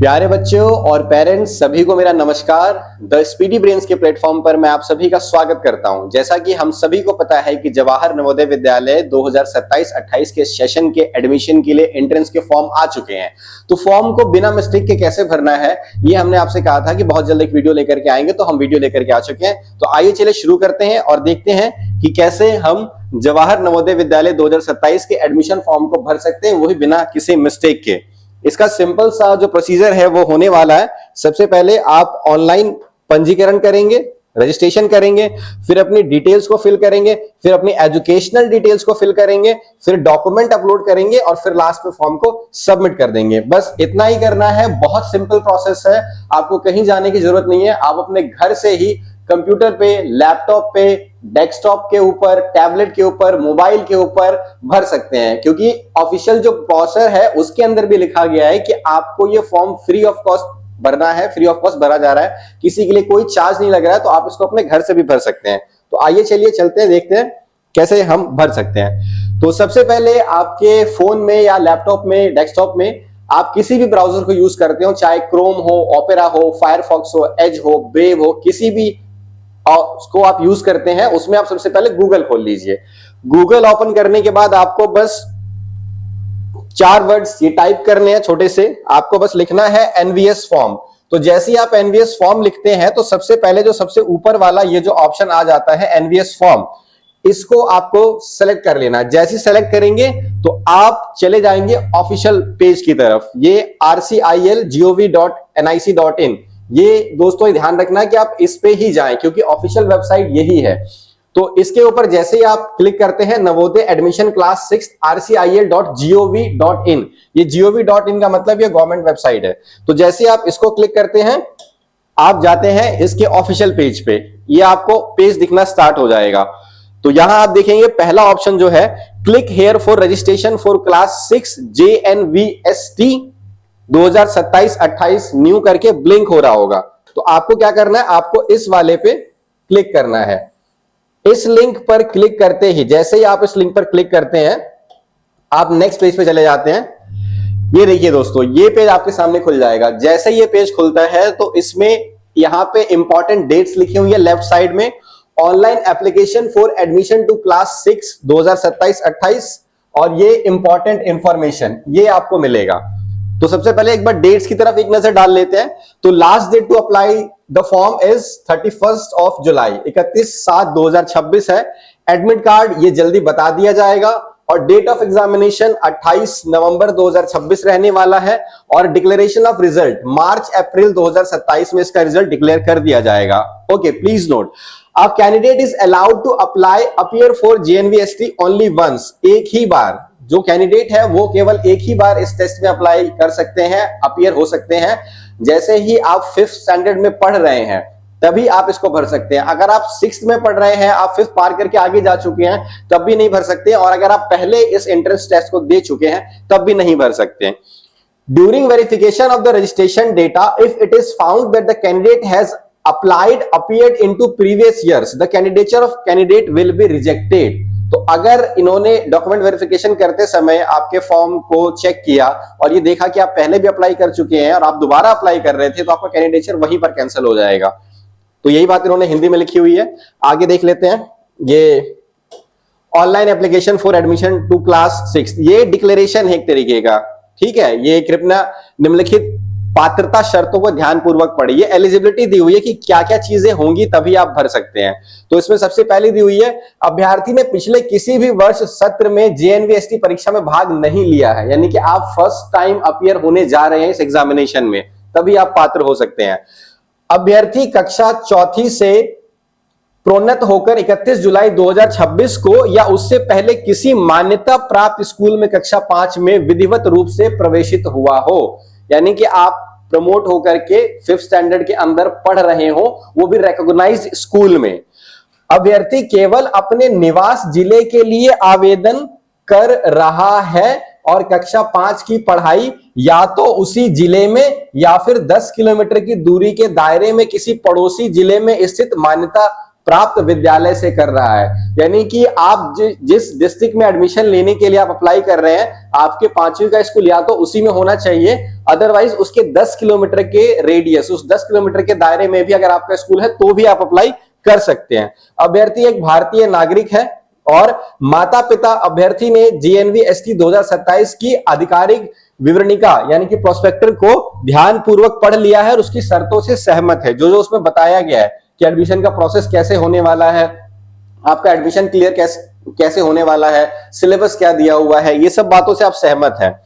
प्यारे बच्चों और पेरेंट्स सभी को मेरा नमस्कार। द स्पीडी ब्रेन्स के प्लेटफॉर्म पर मैं आप सभी का स्वागत करता हूं। जैसा कि हम सभी को पता है कि जवाहर नवोदय विद्यालय 2027-28 के सेशन के एडमिशन के लिए एंट्रेंस के फॉर्म आ चुके हैं। तो फॉर्म को बिना मिस्टेक के कैसे भरना है ये हमने आपसे कहा था कि बहुत जल्द एक वीडियो लेकर के आएंगे, तो हम वीडियो लेकर के आ चुके हैं। तो आइए चलिए शुरू करते हैं और देखते हैं कि कैसे हम जवाहर नवोदय विद्यालय 2027 के एडमिशन फॉर्म को भर सकते हैं, वो भी बिना किसी मिस्टेक के। इसका सिंपल सा जो प्रोसीजर है वो होने वाला है। सबसे पहले आप ऑनलाइन पंजीकरण करेंगे, रजिस्ट्रेशन करेंगे, फिर अपनी डिटेल्स को फिल करेंगे, फिर अपनी एजुकेशनल डिटेल्स को फिल करेंगे, फिर डॉक्यूमेंट अपलोड करेंगे और फिर लास्ट में फॉर्म को सबमिट कर देंगे। बस इतना ही करना है, बहुत सिंपल प्रोसेस है, आपको कहीं जाने की जरूरत नहीं है। आप अपने घर से ही कंप्यूटर पे, लैपटॉप पे, डेस्कटॉप के ऊपर, टैबलेट के ऊपर, मोबाइल के ऊपर भर सकते हैं, क्योंकि ऑफिशियल जो ब्रोशर है उसके अंदर भी लिखा गया है कि आपको ये फॉर्म फ्री ऑफ कॉस्ट भरना है, फ्री ऑफ कॉस्ट भरा जा रहा है, किसी के लिए कोई चार्ज नहीं लग रहा है, तो आप इसको अपने घर से भी भर सकते हैं। तो आइए चलिए चलते हैं, देखते हैं कैसे हम भर सकते हैं। तो सबसे पहले आपके फोन में या लैपटॉप में, डेस्कटॉप में आप किसी भी ब्राउजर को यूज करते हो, चाहे क्रोम हो, ओपेरा हो, फायरफॉक्स हो, एज हो, ब्रेव हो, किसी भी उसको आप यूज करते हैं, उसमें आप सबसे पहले गूगल खोल लीजिए। गूगल ओपन करने के बाद आपको बस 4 वर्ड्स ये टाइप करने हैं छोटे से। आपको बस लिखना है एनवीएस फॉर्म। तो जैसे ही आप एनवीएस फॉर्म लिखते हैं तो सबसे पहले जो सबसे ऊपर वाला ये जो ऑप्शन आ जाता है एनवीएस फॉर्म, इसको आपको सेलेक्ट कर लेना। जैसे ही सेलेक्ट करेंगे तो आप चले जाएंगे ऑफिशियल पेज की तरफ। ये rcil.gov.nic.in, ये दोस्तों ध्यान रखना कि आप इस पे ही जाएं, क्योंकि ऑफिशियल वेबसाइट यही है। तो इसके ऊपर जैसे ही आप क्लिक करते हैं नवोदय एडमिशन क्लास 6 rcil.gov.in, ये gov.in का मतलब ये गवर्नमेंट वेबसाइट है। तो जैसे आप इसको क्लिक करते हैं आप जाते हैं इसके ऑफिशियल पेज पे, ये आपको पेज दिखना स्टार्ट हो जाएगा। तो यहां आप देखेंगे पहला ऑप्शन जो है click here for registration for class 6 JNVST 2027-28 new करके ब्लिंक हो रहा होगा। तो आपको क्या करना है, आपको इस वाले पे क्लिक करना है। इस लिंक पर क्लिक करते ही, जैसे ही आप इस लिंक पर क्लिक करते हैं आप नेक्स्ट पेज पे चले जाते हैं। ये देखिए दोस्तों, ये पेज आपके सामने खुल जाएगा। जैसे ये पेज खुलता है तो इसमें यहां पे इंपॉर्टेंट डेट्स लिखी हुई है लेफ्ट साइड में, online application for admission to class 6 2027-28, और ये इंपॉर्टेंट इंफॉर्मेशन ये आपको मिलेगा। तो सबसे पहले एक बार डेट्स की तरफ एक नजर डाल लेते हैं। तो last date to apply the form is 31 July, 31/7/2026 है। एडमिट कार्ड ये जल्दी बता दिया जाएगा, और डेट ऑफ एग्जामिनेशन 28 नवंबर 2026 रहने वाला है, और डिक्लेरेशन ऑफ रिजल्ट मार्च-अप्रैल 2027 में इसका रिजल्ट डिक्लेयर कर दिया जाएगा। Okay, please note, a candidate is allowed to appear for JNVST only once, एक ही बार। जो कैंडिडेट है वो केवल एक ही बार इस टेस्ट में अप्लाई कर सकते हैं, अपीयर हो सकते हैं। जैसे ही आप 5th स्टैंडर्ड में पढ़ रहे हैं तभी आप इसको भर सकते हैं। अगर आप 6th में पढ़ रहे हैं, आप 5th पार करके आगे जा चुके हैं, तब भी नहीं भर सकते, और अगर आप पहले इस एंट्रेंस टेस्ट को दे चुके हैं तब भी नहीं भर सकते। During verification of the registration data, if it is found that the candidate has appeared into previous years, the candidature of candidate will be rejected। तो अगर इन्होंने डॉक्यूमेंट वेरिफिकेशन करते समय आपके फॉर्म को चेक किया और ये देखा कि आप पहले भी अप्लाई कर चुके हैं और आप दोबारा अप्लाई कर रहे थे, तो आपका कैंडिडेचर वहीं पर कैंसिल हो जाएगा। तो यही बात इन्होंने हिंदी में लिखी हुई है। आगे देख लेते हैं, ये online application for admission to class 6, ये डिक्लेरेशन है एक तरीके का, ठीक है। ये कृपया निम्नलिखित पात्रता शर्तों को ध्यानपूर्वक पढ़िए। एलिजिबिलिटी दी हुई है कि क्या क्या चीजें होंगी तभी आप भर सकते हैं। तो इसमें सबसे पहले दी हुई है, अभ्यर्थी ने पिछले किसी भी वर्ष सत्र में JNVST परीक्षा में भाग नहीं लिया है, यानी कि आप फर्स्ट टाइम अपीयर होने जा रहे हैं इस एग्जामिनेशन में, तभी आप पात्र हो सकते हैं। अभ्यर्थी कक्षा 4 से प्रोन्नत होकर 31 जुलाई 2026 को या उससे पहले किसी मान्यता प्राप्त स्कूल में कक्षा 5 में विधिवत रूप से प्रवेशित हुआ हो, यानी कि आप प्रमोट होकर के 5th स्टैंडर्ड के अंदर पढ़ रहे हो, वो भी रिकॉग्नाइज्ड स्कूल में। अभ्यर्थी केवल अपने निवास जिले के लिए आवेदन कर रहा है और कक्षा 5 की पढ़ाई या तो उसी जिले में या फिर 10 किलोमीटर की दूरी के दायरे में किसी पड़ोसी जिले में स्थित मान्यता प्राप्त विद्यालय से कर रहा है। यानी कि आप जिस डिस्ट्रिक्ट में एडमिशन लेने के लिए आप अप्लाई कर रहे हैं, आपके 5वीं का स्कूल या तो उसी में होना चाहिए, अदरवाइज उसके 10 किलोमीटर के रेडियस, उस 10 किलोमीटर के दायरे में भी अगर आपका स्कूल है तो भी आप अप्लाई कर सकते हैं। अभ्यर्थी एक भारतीय नागरिक है और माता पिता अभ्यर्थी ने GNV/ST 2027 की आधिकारिक विवरणिका यानी कि प्रोस्पेक्टर को ध्यान पूर्वक पढ़ लिया है और उसकी शर्तों से सहमत है। जो जो उसमें बताया गया है कि एडमिशन का प्रोसेस कैसे होने वाला है, आपका एडमिशन क्लियर कैसे होने वाला है, सिलेबस क्या दिया हुआ है, ये सब बातों से आप सहमत हैं।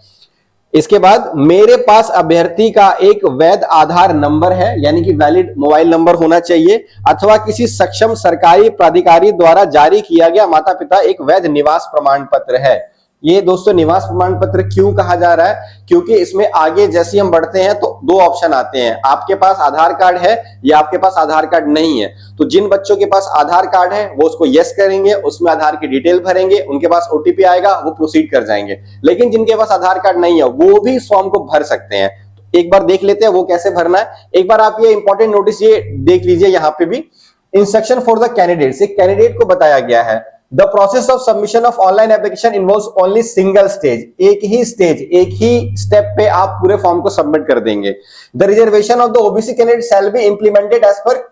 इसके बाद मेरे पास अभ्यर्थी का एक वैध आधार नंबर है, यानी कि वैलिड मोबाइल नंबर होना चाहिए, अथवा किसी सक्षम सरकारी प्राधिकारी द्वारा जारी किया गया माता पिता एक वैध निवास प्रमाण पत्र है। ये दोस्तों निवास प्रमाण पत्र क्यों कहा जा रहा है, क्योंकि इसमें आगे जैसे हम बढ़ते हैं तो 2 ऑप्शन आते हैं, आपके पास आधार कार्ड है या आपके पास आधार कार्ड नहीं है। तो जिन बच्चों के पास आधार कार्ड है वो उसको यस करेंगे, उसमें आधार की डिटेल भरेंगे, उनके पास OTP आएगा, वो प्रोसीड कर जाएंगे। लेकिन जिनके पास आधार कार्ड नहीं है वो भी इस फॉर्म को भर सकते हैं। तो एक बार देख लेते हैं वो कैसे भरना है। एक बार आप ये इंपॉर्टेंट नोटिस ये देख लीजिए, यहाँ पे भी इंस्ट्रक्शन फॉर द कैंडिडेट्स, एक कैंडिडेट को बताया गया है। The process of submission of online application involves only single stage, एक ही स्टेप पे आप पूरे फॉर्म को सबमिट कर देंगे। The reservation of the OBC candidate shall be implemented as per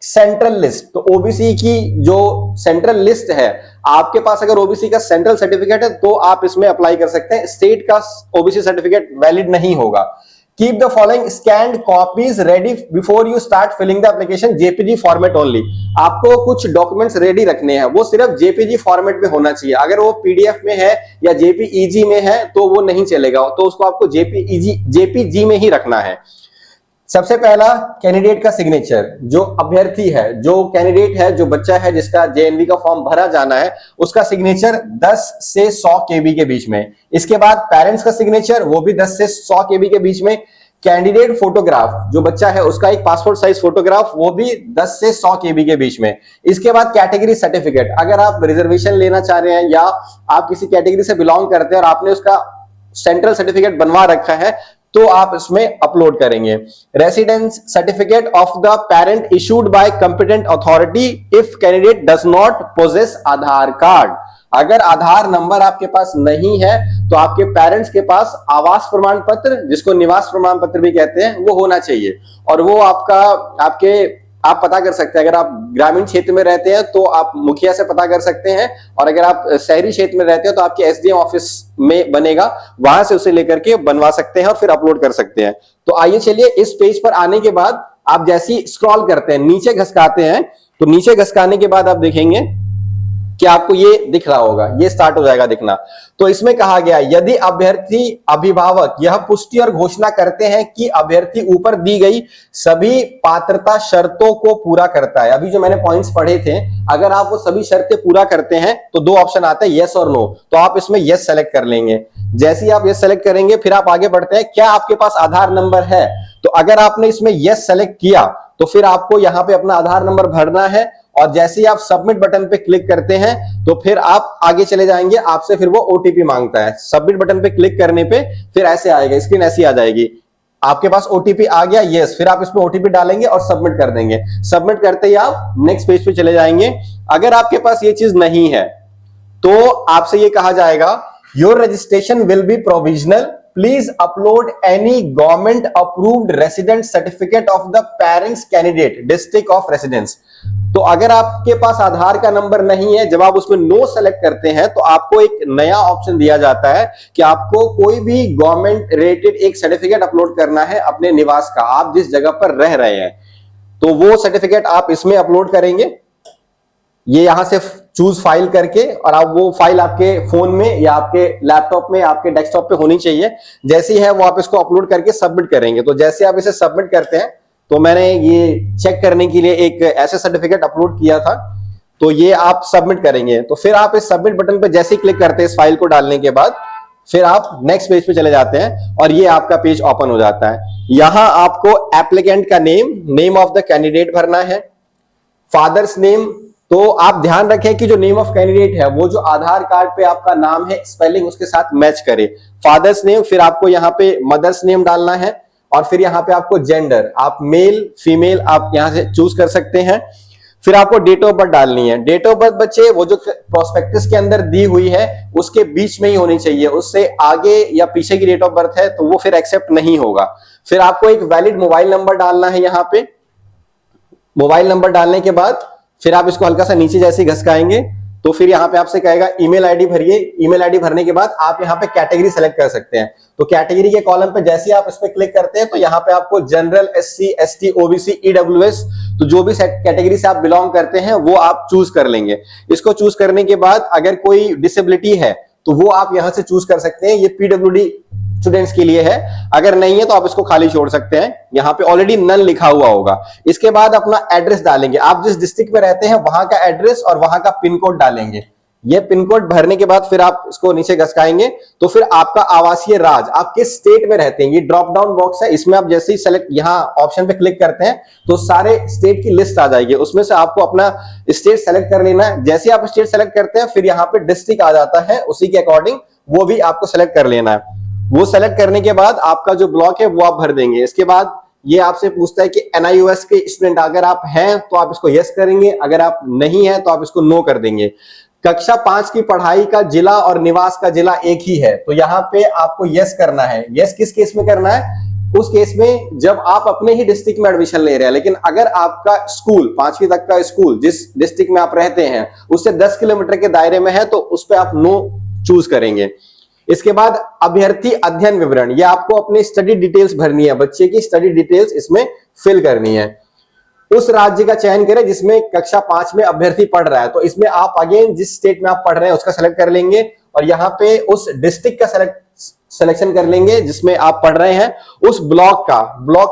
central list. तो ओबीसी की जो सेंट्रल लिस्ट है, आपके पास अगर ओबीसी का सेंट्रल सर्टिफिकेट है तो आप इसमें अप्लाई कर सकते हैं, स्टेट का ओबीसी सर्टिफिकेट वैलिड नहीं होगा। Keep the following scanned copies ready before you start filling the application, JPG format only। आपको कुछ डॉक्यूमेंट्स रेडी रखने हैं, वो सिर्फ JPG फॉर्मेट में होना चाहिए। अगर वो PDF में है या JPEG में है तो वो नहीं चलेगा, तो उसको आपको JPG में ही रखना है। सबसे पहला कैंडिडेट का सिग्नेचर, जो अभ्यर्थी है, जो कैंडिडेट है, जो बच्चा है जिसका JNV का फॉर्म भरा जाना है, उसका सिग्नेचर 10 से 100 KB के बीच में। इसके बाद पेरेंट्स का सिग्नेचर, वो भी 10 से 100 KB के बीच में। कैंडिडेट फोटोग्राफ, जो बच्चा है उसका एक पासपोर्ट साइज फोटोग्राफ, वो भी 10 से 100 KB के बीच में। इसके बाद कैटेगरी सर्टिफिकेट, अगर आप रिजर्वेशन लेना चाह रहे हैं या आप किसी कैटेगरी से बिलोंग करते हैं और आपने उसका सेंट्रल सर्टिफिकेट बनवा रखा है तो आप इसमें अपलोड करेंगे। Residence certificate of the parent issued by competent authority if candidate does not possess Aadhaar card. अगर आधार नंबर आपके पास नहीं है तो आपके पेरेंट्स के पास आवास प्रमाण पत्र, जिसको निवास प्रमाण पत्र भी कहते हैं, वो होना चाहिए। और वो आप पता कर सकते हैं, अगर आप ग्रामीण क्षेत्र में रहते हैं तो आप मुखिया से पता कर सकते हैं, और अगर आप शहरी क्षेत्र में रहते हैं तो आपके SDM ऑफिस में बनेगा, वहां से उसे लेकर के बनवा सकते हैं और फिर अपलोड कर सकते हैं। तो आइए चलिए, इस पेज पर आने के बाद आप जैसे ही स्क्रॉल करते हैं, नीचे घसकाते हैं, तो नीचे घसकाने के बाद आप देखेंगे कि आपको ये दिख रहा होगा, ये स्टार्ट हो जाएगा दिखना। तो इसमें कहा गया, यदि अभ्यर्थी अभिभावक यह पुष्टि और घोषणा करते हैं कि अभ्यर्थी ऊपर दी गई सभी पात्रता शर्तों को पूरा करता है। अभी जो मैंने पॉइंट्स पढ़े थे, अगर आप वो सभी शर्तें पूरा करते हैं तो 2 ऑप्शन आते हैं, यस और नो। तो आप इसमें यस सेलेक्ट कर लेंगे। जैसे ही आप यस सेलेक्ट करेंगे फिर आप आगे बढ़ते हैं, क्या आपके पास आधार नंबर है। तो अगर आपने इसमें यस सेलेक्ट किया तो फिर आपको यहाँ पे अपना आधार नंबर भरना है, और जैसे ही आप सबमिट बटन पे क्लिक करते हैं तो फिर आप आगे चले जाएंगे, आपसे फिर वो OTP मांगता है। सबमिट बटन पे क्लिक करने पे फिर ऐसे आएगा, स्क्रीन ऐसी आ जाएगी, आपके पास OTP आ गया, यस, फिर आप इसमें OTP डालेंगे और सबमिट कर देंगे। सबमिट करते ही आप नेक्स्ट पेज पे चले जाएंगे। अगर आपके पास ये चीज नहीं है तो आपसे ये कहा जाएगा, your registration will be provisional, please upload any government approved resident certificate of the parents candidate district of residence. तो अगर आपके पास आधार का नंबर नहीं है, जब आप उसमें नो सेलेक्ट करते हैं तो आपको एक नया ऑप्शन दिया जाता है कि आपको कोई भी गवर्नमेंट रिलेटेड एक सर्टिफिकेट अपलोड करना है अपने निवास का, आप जिस जगह पर रह रहे हैं, तो वो सर्टिफिकेट आप इसमें अपलोड करेंगे। ये यहां से चूज फाइल करके, और आप वो फाइल आपके फोन में या आपके लैपटॉप में, आपके डेस्कटॉप पे होनी चाहिए। जैसी है वो आप इसको अपलोड करके सबमिट करेंगे। तो जैसे आप इसे सबमिट करते हैं, तो मैंने ये चेक करने के लिए एक ऐसे सर्टिफिकेट अपलोड किया था, तो ये आप सबमिट करेंगे। तो फिर आप इस सबमिट बटन पे जैसे ही क्लिक करते हैं इस फाइल को डालने के बाद, फिर आप नेक्स्ट पेज पे चले जाते हैं और ये आपका पेज ओपन हो जाता है। यहां आपको एप्लीकेंट का नेम ऑफ द कैंडिडेट भरना है, फादर्स नेम। तो आप ध्यान रखें कि जो नेम ऑफ कैंडिडेट है वो जो आधार कार्ड पे आपका नाम है, स्पेलिंग उसके साथ मैच करे। फादर्स नेम, फिर आपको यहाँ पे मदर्स नेम डालना है, और फिर यहाँ पे आपको जेंडर, आप मेल फीमेल आप यहां से चूज कर सकते हैं। फिर आपको डेट ऑफ बर्थ डालनी है। डेट ऑफ बर्थ बच्चे वो जो प्रोस्पेक्टस के अंदर दी हुई है उसके बीच में ही होनी चाहिए, उससे आगे या पीछे की डेट ऑफ बर्थ है तो वो फिर एक्सेप्ट नहीं होगा। फिर आपको एक वैलिड मोबाइल नंबर डालना है। यहाँ पे मोबाइल नंबर डालने के बाद फिर आप इसको हल्का सा नीचे जैसे ही घसकाएंगे तो फिर यहाँ पे आपसे कहेगा ईमेल आईडी भरिए। ईमेल आईडी भरने के बाद आप यहाँ पे कैटेगरी सेलेक्ट कर सकते हैं। तो कैटेगरी के कॉलम पे जैसे आप इस पे क्लिक करते हैं तो यहाँ पे आपको general, SC, ST, OBC, EWS, तो जो भी कैटेगरी से आप बिलोंग करते हैं वो आप चूज कर लेंगे। इसको चूज करने के बाद अगर कोई डिसेबिलिटी है तो वो आप यहां से चूज कर सकते हैं। ये PWD स्टूडेंट्स के लिए है, अगर नहीं है तो आप इसको खाली छोड़ सकते हैं। यहाँ पे ऑलरेडी नन लिखा हुआ होगा। इसके बाद अपना एड्रेस डालेंगे, आप जिस डिस्ट्रिक्ट में रहते हैं वहां का एड्रेस और वहां का पिन कोड डालेंगे। ये पिन कोड भरने के बाद फिर आप इसको नीचे घसकाएंगे तो फिर आपका आवासीय राज्य, आप किस स्टेट में रहते हैं, ये ड्रॉप डाउन बॉक्स है, इसमें आप जैसे ही सेलेक्ट यहाँ ऑप्शन पे क्लिक करते हैं तो सारे स्टेट की लिस्ट आ जाएगी, उसमें से आपको अपना स्टेट सेलेक्ट कर लेना है। जैसे आप स्टेट सेलेक्ट करते हैं फिर यहाँ पे डिस्ट्रिक्ट आ जाता है, उसी के अकॉर्डिंग वो भी आपको सेलेक्ट कर लेना है। वो सेलेक्ट करने के बाद आपका जो ब्लॉक है वो आप भर देंगे। इसके बाद ये आपसे पूछता है कि NIOS के स्टूडेंट अगर आप हैं तो आप इसको यस करेंगे, अगर आप नहीं है तो आप इसको नो कर देंगे। कक्षा 5 की पढ़ाई का जिला और निवास का जिला एक ही है तो यहाँ पे आपको यस करना है। यस किस केस में करना है? उस केस में जब आप अपने ही डिस्ट्रिक्ट में एडमिशन ले रहे हैं, लेकिन अगर आपका स्कूल 5वीं तक का स्कूल जिस डिस्ट्रिक्ट में आप रहते हैं उससे 10 किलोमीटर के दायरे में है तो उस पर आप नो चूज करेंगे। इसके बाद अभ्यर्थी अध्ययन विवरण, ये आपको अपनी स्टडी डिटेल्स भरनी है, बच्चे की स्टडी डिटेल्स इसमें फिल करनी है। उस राज्य का चयन करें जिसमें कक्षा 5 में अभ्यर्थी पढ़ रहा है, तो इसमें आप अगेन जिस स्टेट में आप पढ़ रहे हैं उसका सेलेक्ट कर लेंगे और यहाँ पे उस डिस्ट्रिक्ट का सिलेक्शन कर लेंगे जिसमें आप पढ़ रहे हैं। उस ब्लॉक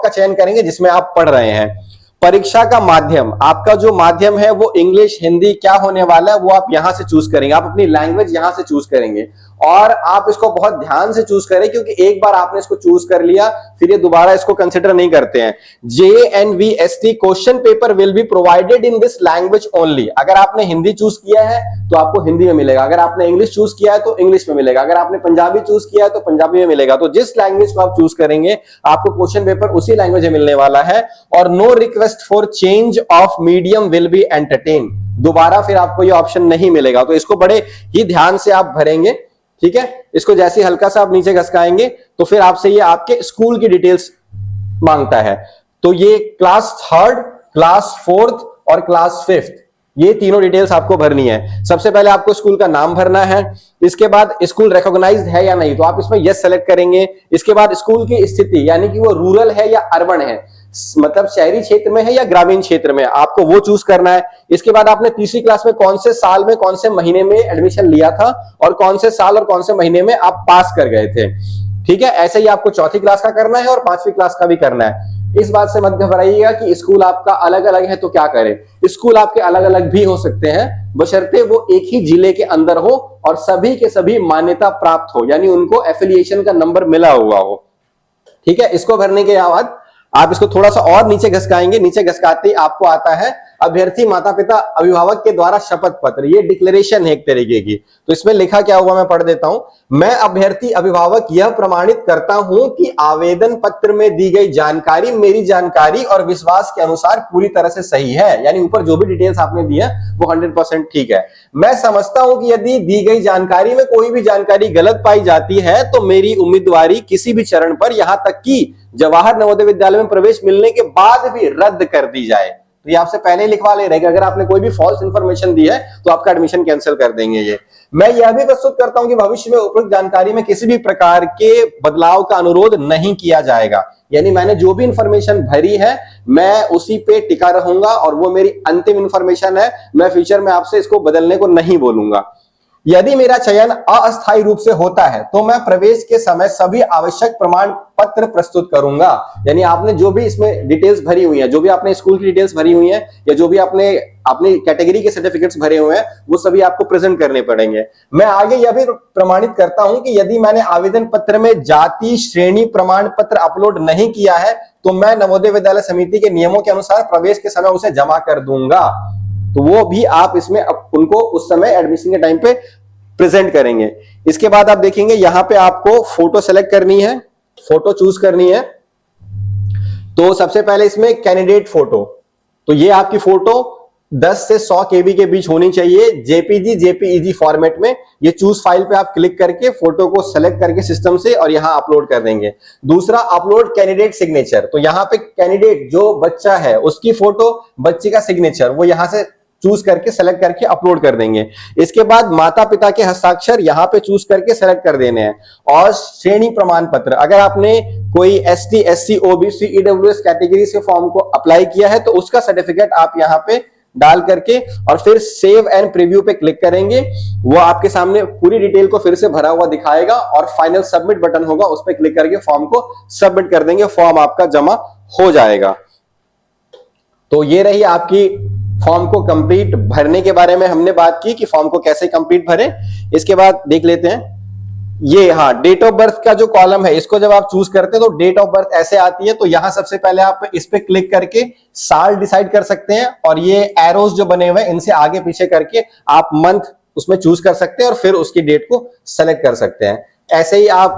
का चयन करेंगे जिसमें आप पढ़ रहे हैं। परीक्षा का माध्यम, आपका जो माध्यम है वो इंग्लिश, हिंदी क्या होने वाला है वो आप यहां से चूज करेंगे, आप अपनी लैंग्वेज यहां से चूज करेंगे और आप इसको बहुत ध्यान से चूज करें क्योंकि एक बार आपने इसको चूज कर लिया फिर ये दोबारा इसको कंसिडर नहीं करते हैं। JNVST question paper will be provided in this language only. अगर आपने हिंदी चूज किया है तो आपको हिंदी में मिलेगा, अगर आपने इंग्लिश चूज किया है तो इंग्लिश में मिलेगा, अगर आपने पंजाबी चूज किया है तो पंजाबी में मिलेगा। तो जिस लैंग्वेज को आप चूज करेंगे आपको क्वेश्चन पेपर उसी लैंग्वेज में मिलने वाला है। और no request for change of medium will be entertain, दोबारा फिर आपको ये ऑप्शन नहीं मिलेगा। तो इसको बड़े ही ध्यान से आप भरेंगे, ठीक है। इसको जैसे हल्का सा आप नीचे घसकाएंगे तो फिर आपसे ये आपके स्कूल की डिटेल्स मांगता है। तो ये क्लास 3rd, क्लास 4th और क्लास 5th, ये तीनों डिटेल्स आपको भरनी है। सबसे पहले आपको स्कूल का नाम भरना है, इसके बाद स्कूल रिकॉग्नाइज्ड है या नहीं तो आप इसमें यस सेलेक्ट करेंगे। इसके बाद स्कूल की स्थिति यानी कि वो रूरल है या अर्बन है, मतलब शहरी क्षेत्र में है या ग्रामीण क्षेत्र में, आपको वो चूज करना है। इसके बाद आपने 3री क्लास में कौन से साल में कौन से महीने में एडमिशन लिया था और कौन से साल और कौन से महीने में आप पास कर गए थे, ठीक है। ऐसे ही आपको 4थी क्लास का करना है और 5वीं क्लास का भी करना है। इस बात से मत घबराइएगा कि स्कूल आपका अलग अलग है तो क्या करें, स्कूल आपके अलग अलग भी हो सकते हैं बशर्ते वो एक ही जिले के अंदर हो और सभी के सभी मान्यता प्राप्त हो, यानी उनको एफिलिएशन का नंबर मिला हुआ हो, ठीक है। इसको भरने के बाद आप इसको थोड़ा सा और नीचे घसकाएंगे। नीचे घसकाते ही आपको आता है अभ्यर्थी माता पिता अभिभावक के द्वारा शपथ पत्र, ये डिक्लेरेशन है एक तरीके की। तो इसमें लिखा क्या हुआ मैं पढ़ देता हूं। मैं अभ्यर्थी अभिभावक यह प्रमाणित करता हूं कि आवेदन पत्र में दी गई जानकारी मेरी जानकारी और विश्वास के अनुसार पूरी तरह से सही है, यानी ऊपर जो भी डिटेल्स आपने दी है वो 100% ठीक है। मैं समझता हूं कि यदि दी गई जानकारी में कोई भी जानकारी गलत पाई जाती है तो मेरी उम्मीदवारी किसी भी चरण पर, यहां तक कि जवाहर नवोदय विद्यालय में प्रवेश मिलने के बाद भी रद्द कर दी जाए। तो ये आपसे पहले ही लिखवा ले रहे हैं कि अगर आपने कोई भी फॉल्स इंफॉर्मेशन दी है तो आपका एडमिशन कैंसिल कर देंगे ये। मैं यह भी प्रस्तुत करता हूं कि भविष्य में उपरोक्त जानकारी में किसी भी प्रकार के बदलाव का अनुरोध नहीं किया जाएगा, यानी मैंने जो भी इंफॉर्मेशन भरी है मैं उसी पे टिका रहूंगा और वो मेरी अंतिम इंफॉर्मेशन है, मैं फ्यूचर में आपसे इसको बदलने को नहीं बोलूंगा। यदि मेरा चयन अस्थायी रूप से होता है तो मैं प्रवेश के समय सभी आवश्यक प्रमाण पत्र प्रस्तुत करूंगा, यानी आपने जो भी इसमें डिटेल्स भरी हुई है, जो भी आपने स्कूल की डिटेल्स भरी हुई है या जो भी आपने अपनी कैटेगरी के सर्टिफिकेट्स भरे हुए हैं वो सभी आपको प्रेजेंट करने पड़ेंगे। मैं आगे यह भी प्रमाणित करता हूं कि यदि मैंने आवेदन पत्र में जाति श्रेणी प्रमाण पत्र अपलोड नहीं किया है तो मैं नवोदय विद्यालय समिति के नियमों के अनुसार प्रवेश के समय उसे जमा कर दूंगा। तो वो भी आप इसमें उनको उस समय एडमिशन के टाइम पे प्रेजेंट करेंगे। इसके बाद आप देखेंगे यहां पे आपको फोटो सेलेक्ट करनी है, फोटो चूज करनी है। तो सबसे पहले इसमें कैंडिडेट फोटो, तो ये आपकी फोटो 10 से 100 केबी के बीच होनी चाहिए, जेपीजी जेपीईजी फॉर्मेट में। ये चूज फाइल पे आप क्लिक करके फोटो को सेलेक्ट करके सिस्टम से और यहां अपलोड कर देंगे। दूसरा, अपलोड कैंडिडेट सिग्नेचर। तो यहां पे कैंडिडेट जो बच्चा है उसकी फोटो, बच्चे का सिग्नेचर वो यहां से चूज करके सेलेक्ट करके अपलोड कर देंगे। इसके बाद माता पिता के हस्ताक्षर यहां पे चूज करके सेलेक्ट कर देने हैं। और श्रेणी प्रमाण पत्र, अगर आपने कोई ST SC OBC EWS category से फॉर्म को अप्लाई किया है तो उसका सर्टिफिकेट आप यहां पे डाल करके और फिर सेव एंड प्रीव्यू पे क्लिक करेंगे। वो आपके सामने पूरी डिटेल को फिर से भरा हुआ दिखाएगा और फाइनल सबमिट बटन होगा, उस पर क्लिक करके फॉर्म को सबमिट कर देंगे, फॉर्म आपका जमा हो जाएगा। तो ये रही आपकी फॉर्म को कंप्लीट भरने के बारे में हमने बात की कि फॉर्म को कैसे कंप्लीट भरें। इसके बाद देख लेते हैं ये, हाँ, डेट ऑफ बर्थ का जो कॉलम है इसको जब आप चूज करते हैं तो डेट ऑफ बर्थ ऐसे आती है। तो यहां सबसे पहले आप इस पे क्लिक करके साल डिसाइड कर सकते हैं और ये एरोस जो बने हुए हैं इनसे आगे पीछे करके आप मंथ उसमें चूज कर सकते हैं और फिर उसकी डेट को सेलेक्ट कर सकते हैं। ऐसे ही आप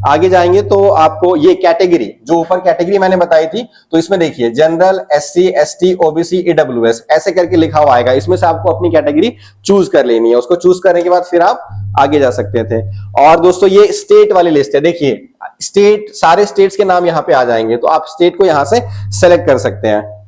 आगे जाएंगे तो आपको ये कैटेगरी, जो ऊपर कैटेगरी मैंने बताई थी, तो इसमें देखिए general, SC ST OBC EWS ऐसे करके लिखा हुआ आएगा। इसमें से आपको अपनी कैटेगरी चूज कर लेनी है। उसको चूज करने के बाद फिर आप आगे जा सकते थे। और दोस्तों ये स्टेट वाली लिस्ट है, देखिए स्टेट, सारे स्टेट्स के नाम यहां पे आ जाएंगे तो आप स्टेट को यहां से सेलेक्ट कर सकते हैं।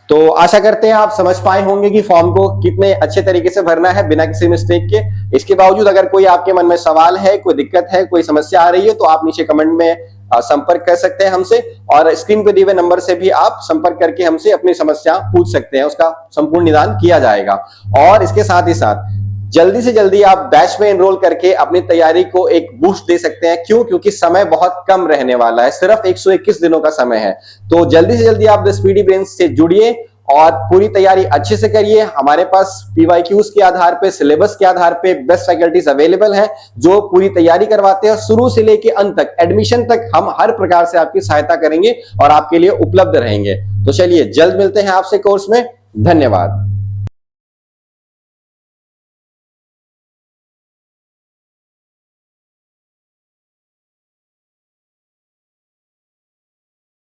तो आशा करते हैं आप समझ पाए होंगे कि फॉर्म को कितने अच्छे तरीके से भरना है बिना किसी मिस्टेक के। इसके बावजूद अगर कोई आपके मन में सवाल है, कोई दिक्कत है, कोई समस्या आ रही है तो आप नीचे कमेंट में संपर्क कर सकते हैं हमसे, और स्क्रीन पे दिए हुए नंबर से भी आप संपर्क करके हमसे अपनी समस्या पूछ सकते हैं, उसका संपूर्ण निदान किया जाएगा। और इसके साथ ही साथ जल्दी से जल्दी आप बैच में एनरोल करके अपनी तैयारी को एक बूस्ट दे सकते हैं। क्यों? क्योंकि समय बहुत कम रहने वाला है, सिर्फ 121 दिनों का समय है। तो जल्दी से जल्दी आप द स्पीडी ब्रेन्स से जुड़िए और पूरी तैयारी अच्छे से करिए। हमारे पास पीवाईक्यूज के आधार पे, सिलेबस के आधार पे बेस्ट फैकल्टीज अवेलेबल हैं जो पूरी तैयारी करवाते हैं। शुरू से लेके अंत तक, एडमिशन तक हम हर प्रकार से आपकी सहायता करेंगे और आपके लिए उपलब्ध रहेंगे। तो चलिए जल्द मिलते हैं आपसे कोर्स में। धन्यवाद।